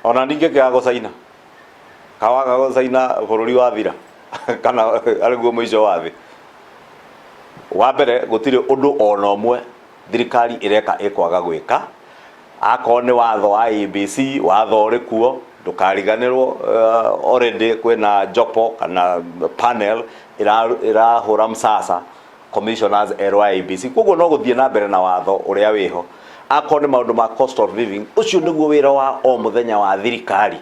ona ninge kya gocaina kawaga gocaina bururi wa thira kana ariguo muico wa thi wa mbere gutire undu ona umwe thirikari ireka ikwaga gwika akone watho wa ABC watho uri kuo ndukariganirwo already kwina jopo kana panel irahura msasa commissioners LIBC koguo no guthie na mbere na watho uria wiho akone maundu ma cost of living ucio niguo wira wa o muthenya wa thirikari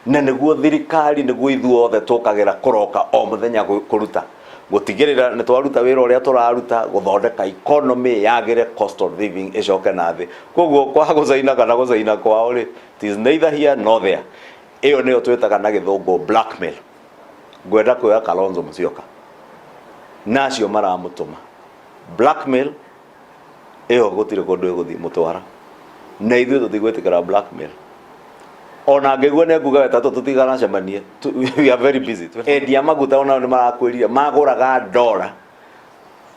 na niguo thirikari niguo ithuothe tukagira kuroka o muthenya kuruta gutigirira ni twaruta wira uria turaruta guthondeka economy yagire cost of living icoke na thi koguo kwa gucaina kana gucaina kwao ri it is neither here nor there iyo niyo twetaga na githungu blackmail gwenda kuya Kalonzo Musyoka nacio maramutuma blackmail iyo gutire kundu iguthi mutwara na ithuĩ tutigwetikira blackmail ona ngegwe ne nguga wetatu tutigana cemanie we are very busy endia maguta ona ni marakwĩrire magũraga dollar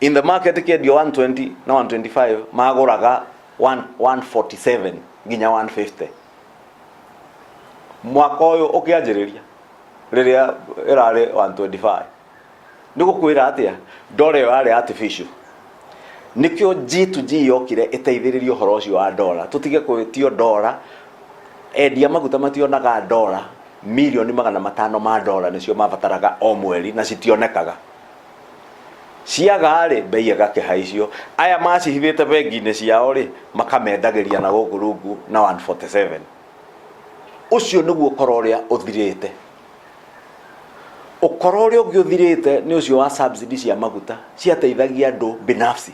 in the market kĩendio 120 na 125 magũraga 147 nginya 150 mwaka ũyũ ũkĩanjĩrĩria rĩrĩa ĩrarĩ 125 nĩgũkwĩra atĩa dollar ĩyo yarĩ artificial nikio G2G yokire ĩteithĩrĩrie ũhoro ũcio wa dollar tutige kwĩtio dollar endia maguta mationaga dollar milioni 500 ma dollar nicio mabataraga o mweri na citionekaga ciaga ri bei igakĩhaicio aya macihithĩte bengi-inĩ ciao ri makamendagĩria na gũkũ rungu na 147 ucio nĩguo ũkora ũrĩa ũthirĩte ũkora ũrĩa ũngĩ ũthirĩte nĩ ũcio wa subsidy cia maguta ciateithagia andũ binafsi